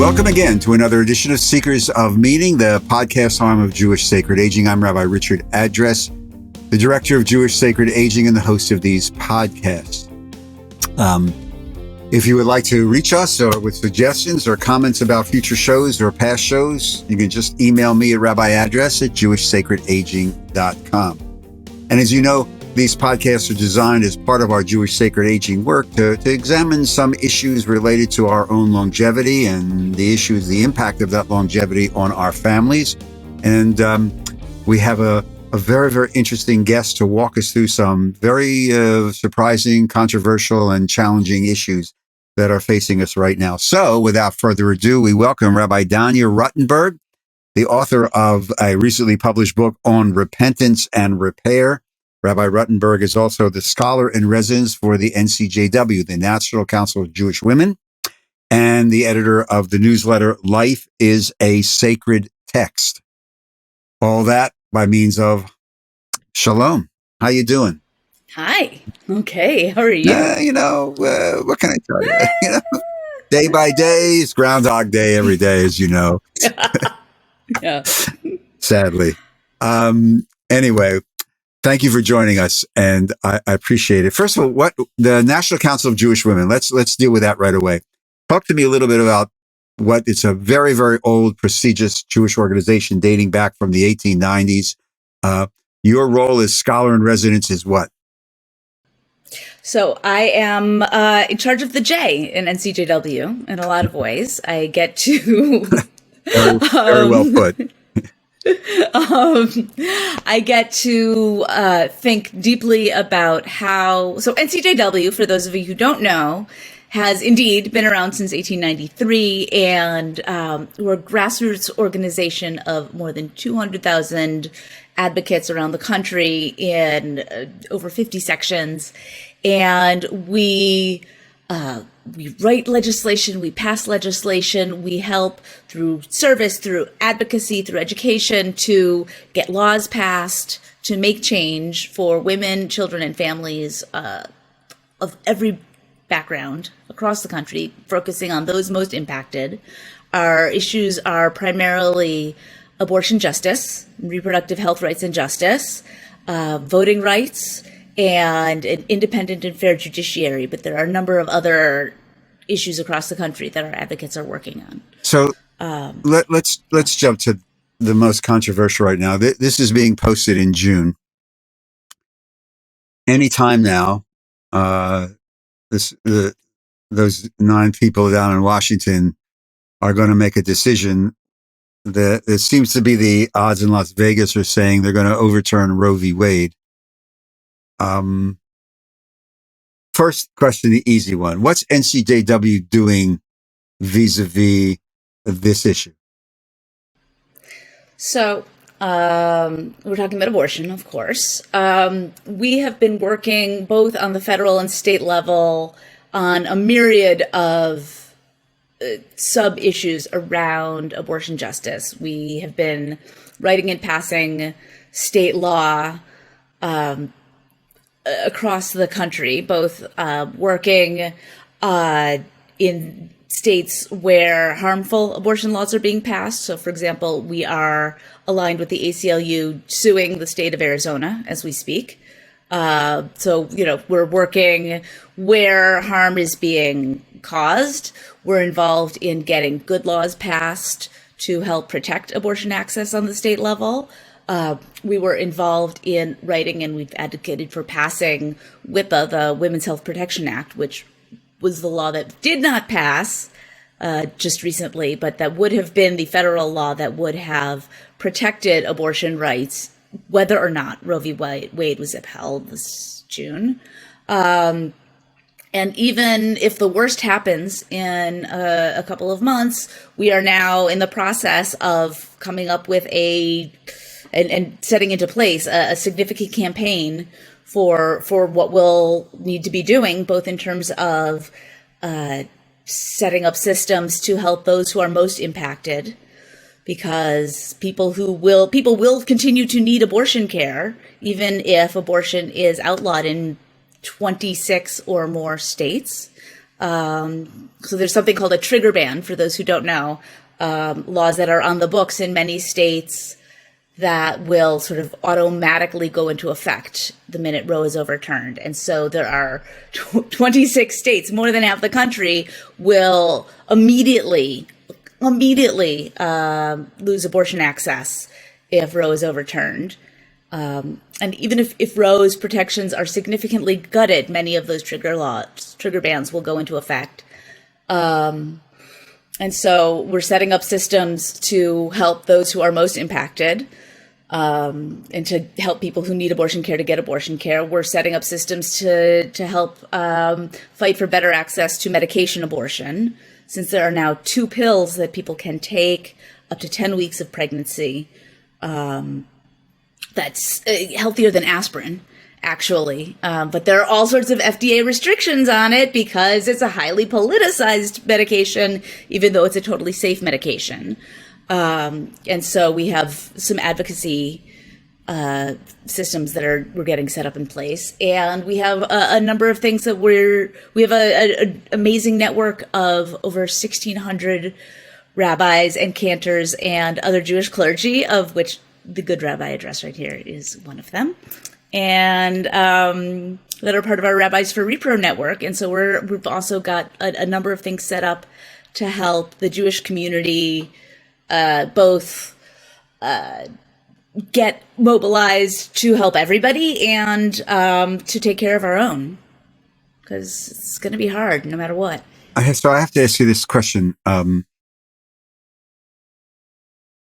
Welcome again to another edition of Seekers of Meaning, the podcast arm of Jewish Sacred Aging. I'm Rabbi Richard Address, the director of Jewish Sacred Aging and the host of these podcasts. If you would like to reach us or with suggestions or comments about future shows or past shows, you can just email me at Rabbi Address at jewishsacredaging.com. And as you know, these podcasts are designed as part of our Jewish Sacred Aging work to examine some issues related to our own longevity and the impact of that longevity on our families. And we have a very, very interesting guest to walk us through some very surprising, controversial, and challenging issues that are facing us right now. So without further ado, we welcome Rabbi Danya Ruttenberg, the author of a recently published book on repentance and repair. Rabbi Ruttenberg is also the scholar in residence for the NCJW, the National Council of Jewish Women, and the editor of the newsletter Life is a Sacred Text. All that by means of Shalom. How you doing? Hi. Okay. How are you? What can I tell you? Day by day, it's Groundhog Day every day, as you know. Yeah. Sadly. Anyway, thank you for joining us, and I appreciate it. First of all, what the National Council of Jewish Women, let's deal with that right away. Talk to me a little bit about it's a very, very old, prestigious Jewish organization dating back from the 1890s. Your role as scholar in residence is what? So I am in charge of the J in NCJW in a lot of ways. I get to very well put. I get to think deeply about how. So NCJW, for those of you who don't know, has indeed been around since 1893, and we're a grassroots organization of more than 200,000 advocates around the country in over 50 sections. And we write legislation, we pass legislation, we help through service, through advocacy, through education to get laws passed, to make change for women, children, and families of every background across the country, focusing on those most impacted. Our issues are primarily abortion justice, reproductive health rights and justice, voting rights, and an independent and fair judiciary. But there are a number of other issues across the country that our advocates are working on. So let's jump to the most controversial right now. This is being posted in June. Anytime now, those 9 people down in Washington are going to make a decision that it seems to be the odds in Las Vegas are saying they're going to overturn Roe v. Wade. First question, the easy one. What's NCJW doing vis-a-vis this issue? So we're talking about abortion, of course. We have been working both on the federal and state level on a myriad of sub-issues around abortion justice. We have been writing and passing state law across the country, both working in states where harmful abortion laws are being passed. So, for example, we are aligned with the ACLU suing the state of Arizona as we speak. We're working where harm is being caused. We're involved in getting good laws passed to help protect abortion access on the state level. We were involved in writing, and we've advocated for passing WIPA, the Women's Health Protection Act, which was the law that did not pass just recently, but that would have been the federal law that would have protected abortion rights, whether or not Roe v. Wade was upheld this June. And even if the worst happens in a couple of months, we are now in the process of coming up with and setting into place a significant campaign for what we'll need to be doing, both in terms of setting up systems to help those who are most impacted, because people will continue to need abortion care, even if abortion is outlawed in 26 or more states. So there's something called a trigger ban, for those who don't know, laws that are on the books in many states that will sort of automatically go into effect the minute Roe is overturned. And so there are 26 states, more than half the country, will immediately lose abortion access if Roe is overturned. And even if Roe's protections are significantly gutted, many of those trigger bans will go into effect. And so we're setting up systems to help those who are most impacted, and to help people who need abortion care to get abortion care. We're setting up systems to help fight for better access to medication abortion, since there are now 2 pills that people can take up to 10 weeks of pregnancy. That's healthier than aspirin, actually. But there are all sorts of FDA restrictions on it because it's a highly politicized medication, even though it's a totally safe medication. And so we have some advocacy systems that we're getting set up in place, and we have a number of things that we have an amazing network of over 1,600 rabbis and cantors and other Jewish clergy, of which the good Rabbi Address right here is one of them, and that are part of our Rabbis for Repro network. And so we've also got a number of things set up to help the Jewish community both get mobilized to help everybody and to take care of our own, because it's going to be hard no matter what. So I have to ask you this question.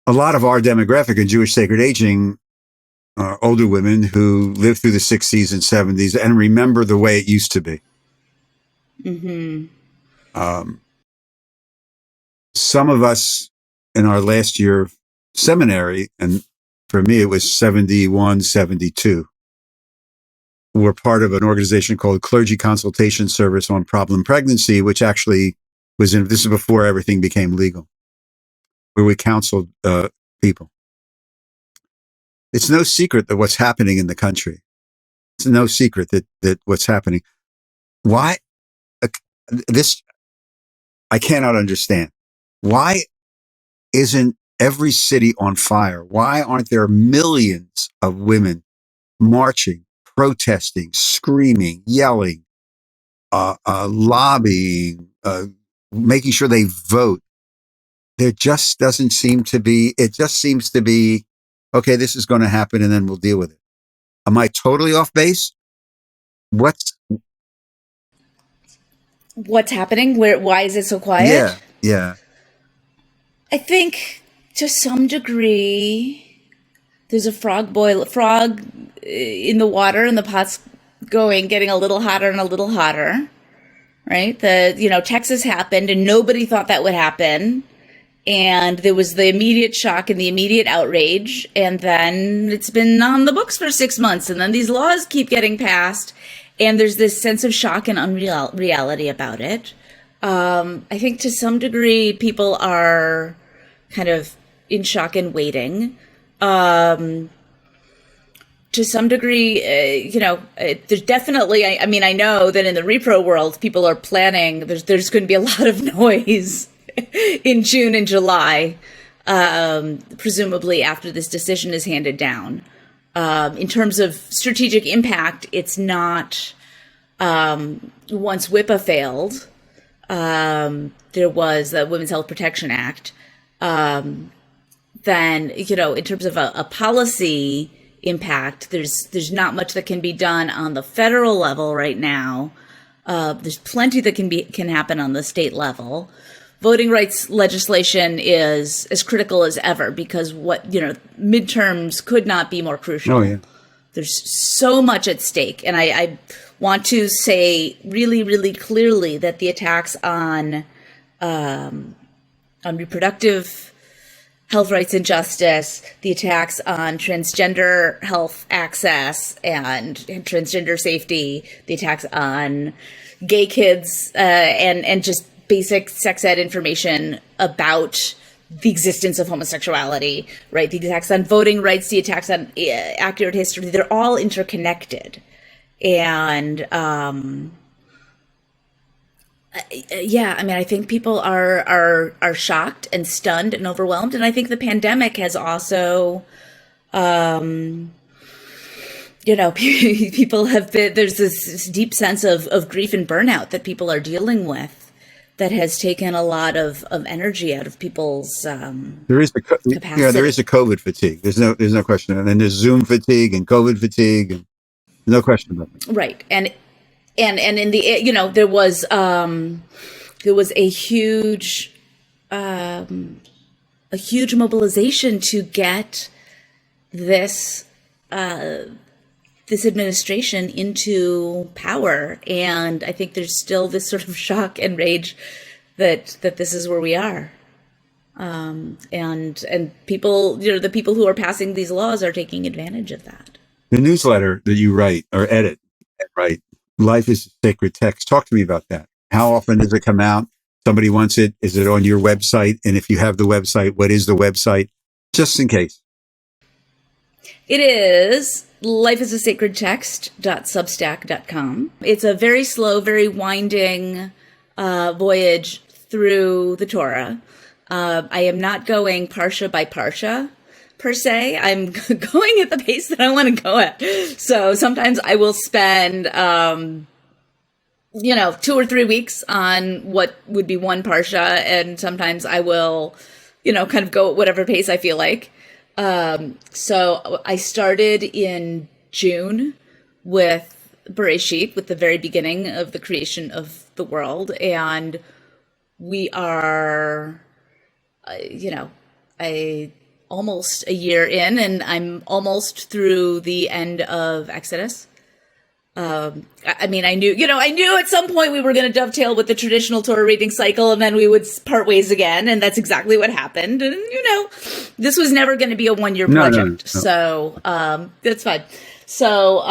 A lot of our demographic in Jewish sacred aging are older women who lived through the 60s and 70s and remember the way it used to be. Mm-hmm. Some of us in our last year of seminary, and for me it was 71, 72, were part of an organization called Clergy Consultation Service on Problem Pregnancy, which actually this is before everything became legal, where we counseled people. It's no secret that what's happening in the country. It's no secret that what's happening. Why? This, I cannot understand. Why isn't every city on fire? Why aren't there millions of women marching, protesting, screaming, yelling, lobbying, making sure they vote? There just doesn't seem to be, it just seems to be, okay, this is going to happen and then we'll deal with it. Am I totally off base? What's happening? Why is it so quiet? Yeah. I think to some degree there's a frog in the water and the pot's getting a little hotter and a little hotter, right? Texas happened and nobody thought that would happen. And there was the immediate shock and the immediate outrage. And then it's been on the books for 6 months. And then these laws keep getting passed. And there's this sense of shock and unreality about it. I think to some degree, people are kind of in shock and waiting. To some degree, there's definitely, I know that in the repro world, people are planning, there's going to be a lot of noise in June and July, presumably after this decision is handed down. In terms of strategic impact, it's not, once WIPA failed, there was the Women's Health Protection Act. Then, in terms of a policy impact, there's not much that can be done on the federal level right now. There's plenty that can happen on the state level. Voting rights legislation is as critical as ever because midterms could not be more crucial. Oh, yeah. There's so much at stake. And I want to say really, really clearly that the attacks on reproductive health rights and justice, the attacks on transgender health access and transgender safety, the attacks on gay kids and just basic sex ed information about the existence of homosexuality, right? The attacks on voting rights, the attacks on accurate history, they're all interconnected. And Yeah, I mean, I think people are shocked and stunned and overwhelmed, and I think the pandemic has also, people have been, there's this deep sense of grief and burnout that people are dealing with that has taken a lot of energy out of people's There is there capacity. is a COVID fatigue. There's no question. And then there's Zoom fatigue and COVID fatigue, and no question about that. Right. And in the, there was a huge mobilization to get this this administration into power, and I think there's still this sort of shock and rage that this is where we are. And people, the people who are passing these laws are taking advantage of that. The newsletter that you write or edit, right? Life is a Sacred Text. Talk to me about that. How often does it come out? Somebody wants it. Is it on your website? And if you have the website, what is the website? Just in case. It is lifeisasacredtext.substack.com. It's a very slow, very winding voyage through the Torah. I am not going parsha by parsha per se. I'm going at the pace that I want to go at. So sometimes I will spend 2 or 3 weeks on what would be one parsha, and sometimes I will, kind of go at whatever pace I feel like. So I started in June with Bereshit, with the very beginning of the creation of the world, and we are, almost a year in, and I'm almost through the end of Exodus. I knew at some point we were going to dovetail with the traditional Torah reading cycle, and then we would part ways again, and that's exactly what happened. And this was never going to be a one-year project, No. so that's fine. So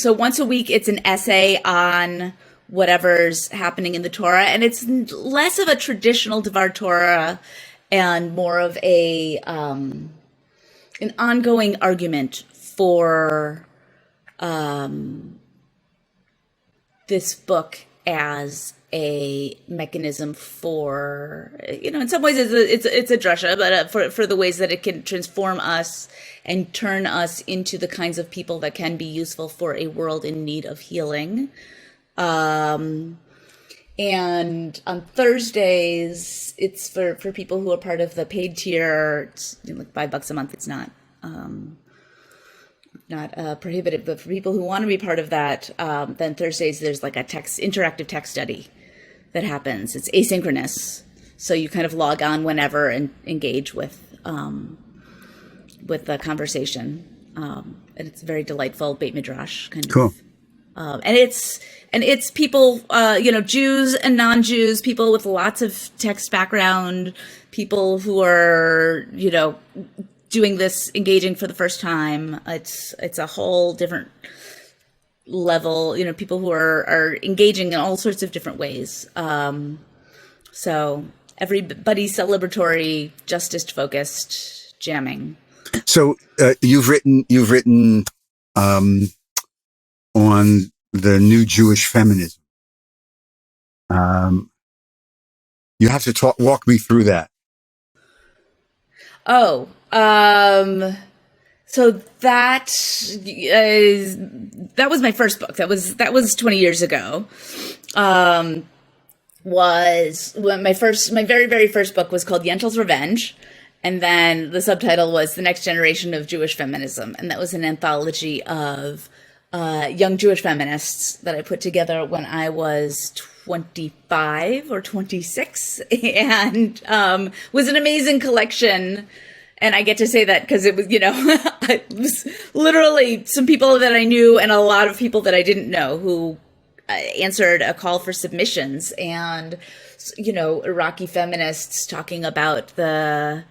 once a week, it's an essay on whatever's happening in the Torah, and it's less of a traditional Devar Torah and more of an ongoing argument for this book as a mechanism for, in some ways it's a drasha, but for the ways that it can transform us and turn us into the kinds of people that can be useful for a world in need of healing. And on Thursdays, it's for people who are part of the paid tier. It's like $5 a month. It's not prohibitive, but for people who want to be part of that, then Thursdays there's like a interactive text study that happens. It's asynchronous, so you kind of log on whenever and engage with the conversation, and it's very delightful Beit Midrash kind of. Cool. And it's people, Jews and non-Jews, people with lots of text background, people who are, doing this, engaging for the first time. It's a whole different level, people who are engaging in all sorts of different ways. So everybody's celebratory, justice focused jamming. So you've written on the new Jewish feminism. You have to walk me through that. Oh, so that was my first book. That was 20 years ago. Was when my very, very first book was called Yentl's Revenge. And then the subtitle was The Next Generation of Jewish Feminism. And that was an anthology of young Jewish feminists that I put together when I was 25 or 26, and was an amazing collection. And I get to say that because it was, it was literally some people that I knew and a lot of people that I didn't know who answered a call for submissions, and, Iraqi feminists talking about the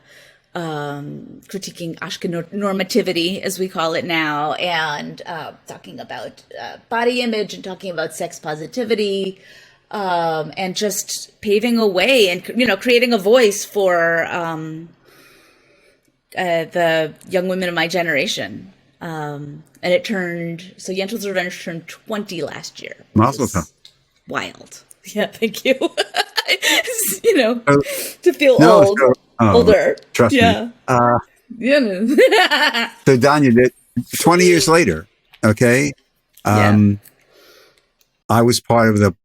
critiquing Ashken normativity, as we call it now, and talking about body image and talking about sex positivity, and just paving a way and, creating a voice for the young women of my generation. And it so Yentl's Revenge turned 20 last year. Mazel tov. Wild. Yeah, thank you. You know, So, to feel no, old, so, older. trust me. Yeah. Yeah. So Danya, 20 years later, okay, Yeah. um, I was part of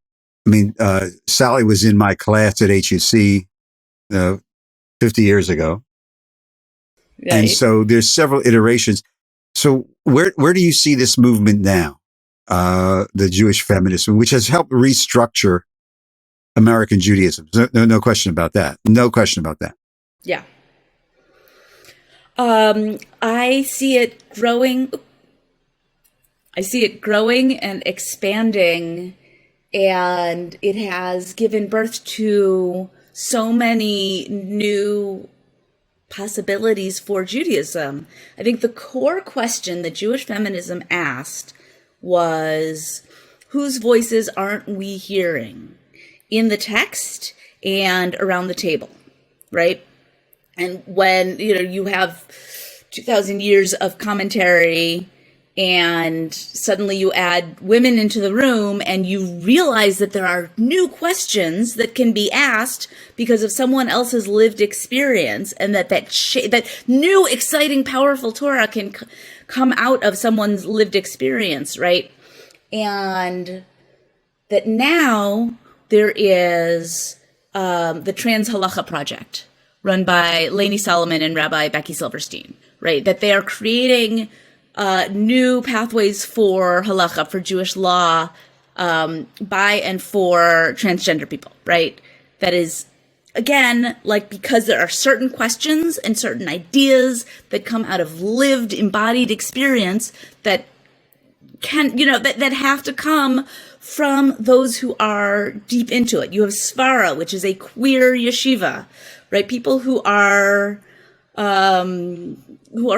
Sally was in my class at HUC 50 years ago. And Right. so there's several iterations. So where do you see this movement now? The Jewish feminism, which has helped restructure American Judaism. No question about that. No question about that. Yeah. I see it growing. I see it growing and expanding, and it has given birth to so many new possibilities for Judaism. I think the core question that Jewish feminism asked was, whose voices aren't we hearing in the text and around the table, right? And when, you have 2,000 years of commentary and suddenly you add women into the room and you realize that there are new questions that can be asked because of someone else's lived experience, and that new, exciting, powerful Torah can come out of someone's lived experience, right? And that now there is the Trans Halacha Project, run by Lainey Solomon and Rabbi Becky Silverstein, right? That they are creating new pathways for halacha, for Jewish law, by and for transgender people, right? That is, again, like, because there are certain questions and certain ideas that come out of lived, embodied experience that can, that have to come from those who are deep into it. You have Svara, which is a queer yeshiva, right? People who are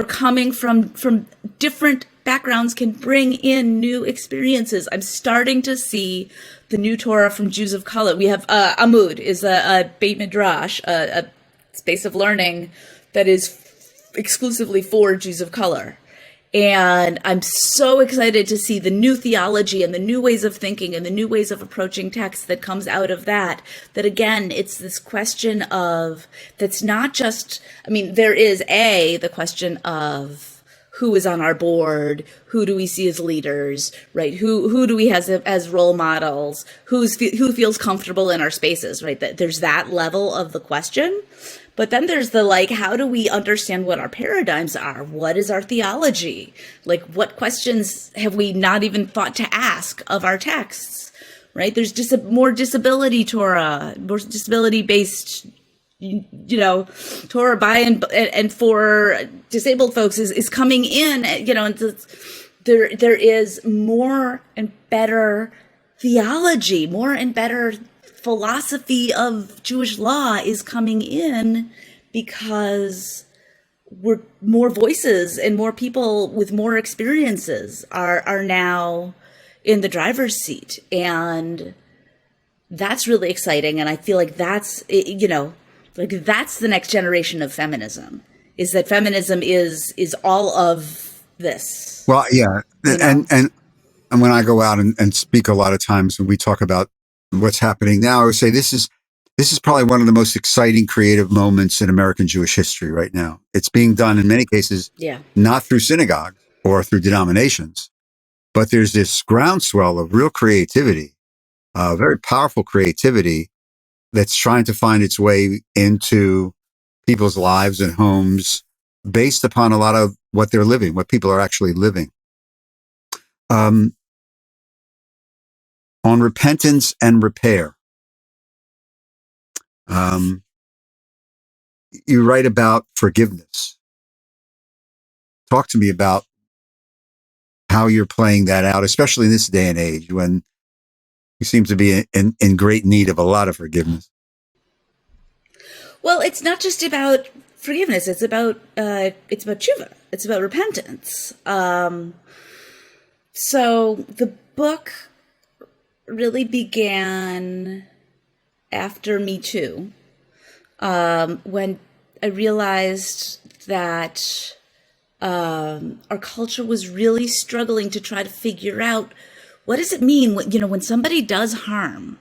coming from different backgrounds can bring in new experiences. I'm starting to see the new Torah from Jews of color. We have Amud is a Beit Midrash, a space of learning that is exclusively for Jews of color. And I'm so excited to see the new theology and the new ways of thinking and the new ways of approaching text that comes out of that. That, again, it's this question of, that's not just, there is the question of who is on our board, who do we see as leaders, right? Who do we have as role models, who feels comfortable in our spaces, right? That there's that level of the question. But then there's the, how do we understand what our paradigms are? What is our theology? What questions have we not even thought to ask of our texts, right? There's just more disability Torah, more disability-based, Torah by and for disabled folks is coming in, and there is more and better theology, more and better philosophy of Jewish law is coming in because we're more voices and more people with more experiences are now in the driver's seat. And that's really exciting. And I feel like that's, that's the next generation of feminism, is that feminism is all of this. Well, yeah. And when I go out and speak a lot of times when we talk about what's happening now, I would say this is probably one of the most exciting creative moments in American Jewish history right now. It's being done in many cases, not through synagogues or through denominations, but there's this groundswell of real creativity, very powerful creativity that's trying to find its way into people's lives and homes based upon a lot of what they're living, what people are actually living. On repentance and repair. You write about forgiveness. Talk to me about how you're playing that out, especially in this day and age when you seem to be in great need of a lot of forgiveness. Well, it's not just about forgiveness. It's about tshuva. It's about repentance. So the book really began after Me Too, when I realized that our culture was really struggling to try to figure out, what does it mean when somebody does harm,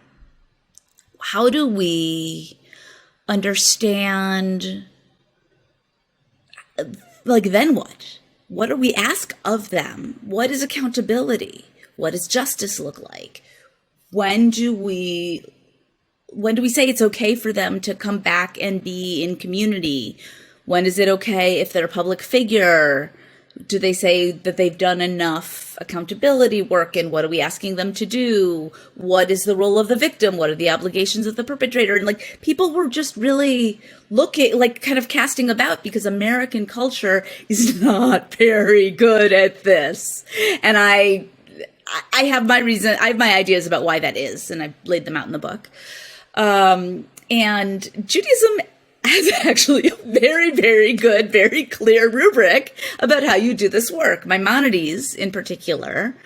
how do we understand, like, then what? What do we ask of them? What is accountability? What does justice look like? When do we say it's okay for them to come back and be in community? When is it okay if they're a public figure? Do they say that they've done enough accountability work, and what are we asking them to do? What is the role of the victim? What are the obligations of the perpetrator? And like, people were just really looking, like, kind of casting about, because American culture is not very good at this. And I have my reason, I have my ideas about why that is, and I've laid them out in the book. And Judaism has actually a very, very good, very clear rubric about how you do this work. Maimonides, in particular,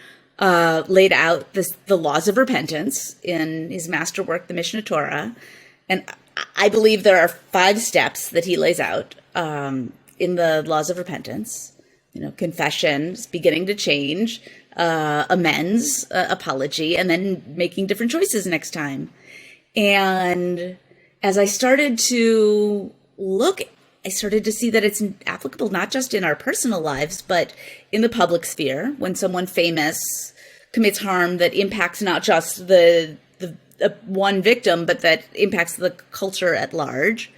laid out the laws of repentance in his masterwork, the Mishnah Torah. And I believe there are 5 steps that he lays out in the laws of repentance. Confession, beginning to change, amends, apology, and then making different choices next time. And as I started to look, I started to see that it's applicable not just in our personal lives, but in the public sphere. When someone famous commits harm that impacts not just the one victim, but that impacts the culture at large,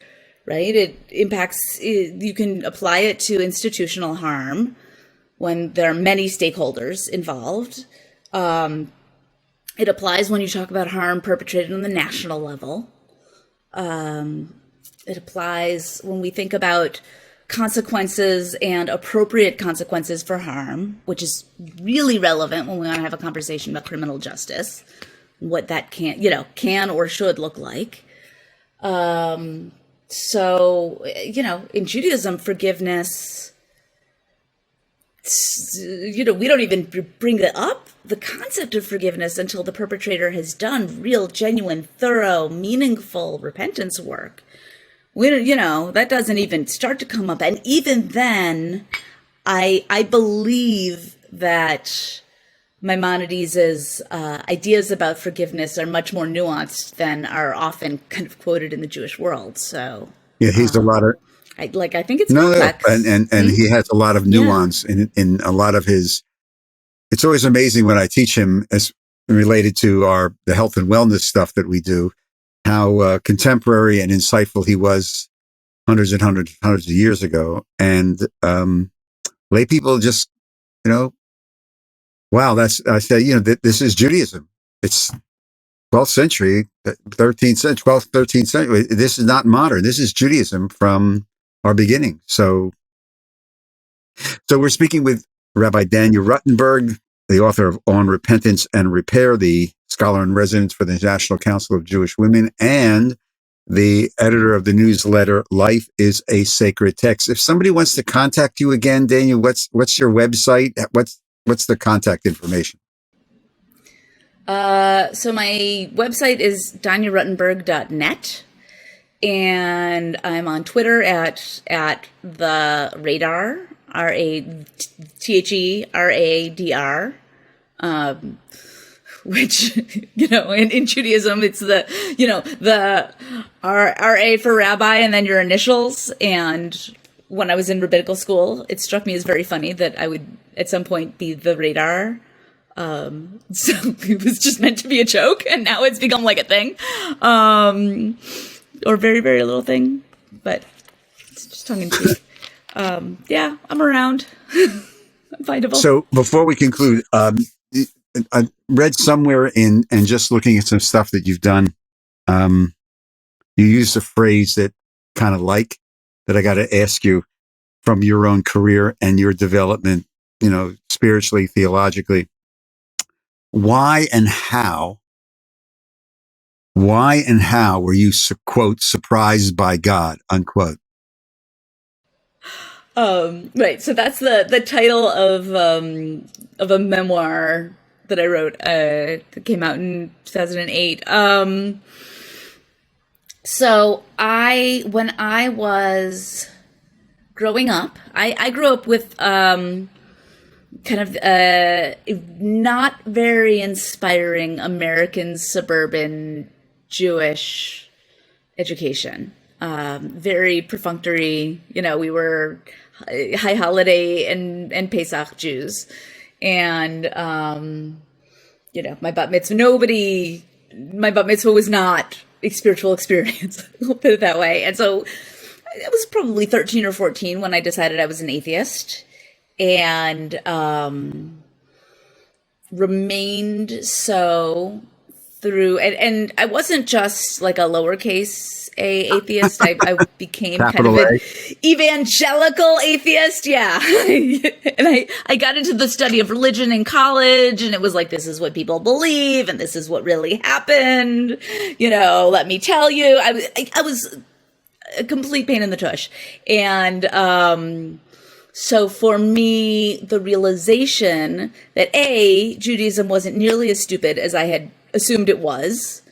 right? It impacts, you can apply it to institutional harm when there are many stakeholders involved. It applies when you talk about harm perpetrated on the national level. It applies when we think about consequences and appropriate consequences for harm, which is really relevant when we want to have a conversation about criminal justice, what that can or should look like. So, in Judaism, forgiveness, we don't even bring it up, the concept of forgiveness, until the perpetrator has done real, genuine, thorough, meaningful repentance work. That doesn't even start to come up. And even then, I believe that Maimonides' ideas about forgiveness are much more nuanced than are often kind of quoted in the Jewish world. So yeah, he's a lot of. I think it's complex. And he has a lot of nuance in a lot of his. It's always amazing when I teach him, as related to the health and wellness stuff that we do, how contemporary and insightful he was hundreds and hundreds of years ago. And lay people just, wow, I say, this is Judaism. It's 12th century, 13th century, 12th, 13th century. This is not modern. This is Judaism from our beginning. So we're speaking with Rabbi Danya Ruttenberg, the author of On Repentance and Repair, the scholar in residence for the National Council of Jewish Women, and the editor of the newsletter Life is a Sacred Text. If somebody wants to contact you again, Danya, what's your website? What's the contact information? So my website is danyaruttenberg.net. And I'm on Twitter at the Radar, RATHERADR, which, in Judaism, it's the RA for rabbi and then your initials. And when I was in rabbinical school, it struck me as very funny that I would at some point be the Radar. So it was just meant to be a joke, and now it's become like a thing. Or very, very little thing, but it's just tongue in cheek. Yeah, I'm around. I'm findable. So before we conclude, I read somewhere and just looking at some stuff that you've done, you used a phrase that kind of that I got to ask you from your own career and your development, spiritually, theologically. Why and how were you, quote, surprised by God, unquote? Right. So that's the title of a memoir that I wrote, that came out in 2008. So when I was growing up, I grew up with, kind of not very inspiring American suburban Jewish education. Very perfunctory. We were high holiday and Pesach Jews. And, my bat mitzvah was not a spiritual experience. We'll put it that way. And so I was probably 13 or 14 when I decided I was an atheist, and remained so through, and I wasn't just like a lowercase a atheist. I became kind of an evangelical atheist. Yeah. And I got into the study of religion in college, and it was like, this is what people believe, and this is what really happened. Let me tell you, I was a complete pain in the tush. And, so for me, the realization that A, Judaism wasn't nearly as stupid as I had assumed it was,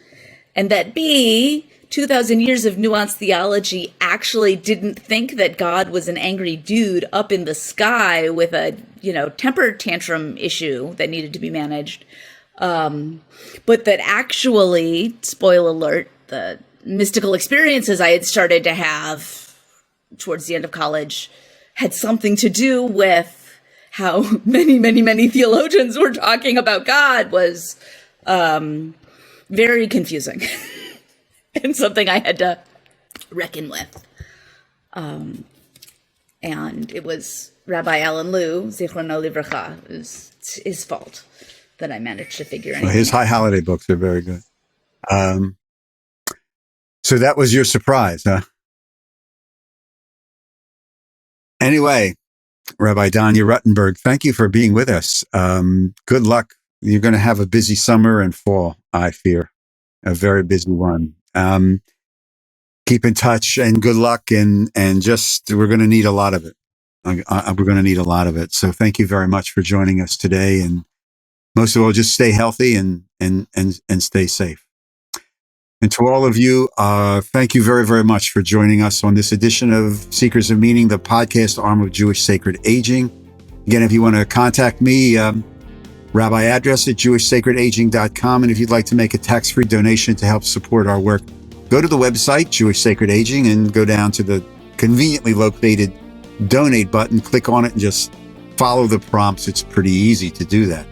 and that B, 2,000 years of nuanced theology actually didn't think that God was an angry dude up in the sky with a, temper tantrum issue that needed to be managed. But that actually, spoiler alert, the mystical experiences I had started to have towards the end of college had something to do with how many, many, many theologians were talking about God was very confusing and something I had to reckon with. And it was Rabbi Alan Liu, Zichrono Livracha, his fault that I managed to figure out. Well, his high holiday books are very good. So that was your surprise, huh? Anyway, Rabbi Danya Ruttenberg, thank you for being with us. Good luck. You're going to have a busy summer and fall, I fear. A very busy one. Keep in touch and good luck. And just, we're going to need a lot of it. We're going to need a lot of it. So thank you very much for joining us today. And most of all, just stay healthy and stay safe. And to all of you, thank you very, very much for joining us on this edition of Seekers of Meaning, the podcast arm of Jewish Sacred Aging. Again, if you want to contact me, Rabbi Address at jewishsacredaging.com. And if you'd like to make a tax-free donation to help support our work, go to the website, Jewish Sacred Aging, and go down to the conveniently located donate button, click on it, and just follow the prompts. It's pretty easy to do that.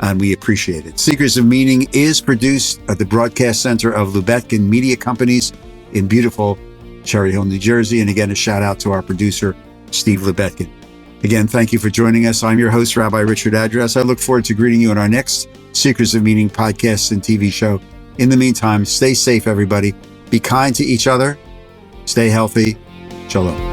And we appreciate it. Seekers of Meaning is produced at the Broadcast Center of Lubetkin Media Companies in beautiful Cherry Hill, New Jersey. And again, a shout out to our producer, Steve Lubetkin. Again, thank you for joining us. I'm your host, Rabbi Richard Address. I look forward to greeting you on our next Seekers of Meaning podcast and TV show. In the meantime, stay safe, everybody. Be kind to each other. Stay healthy. Shalom.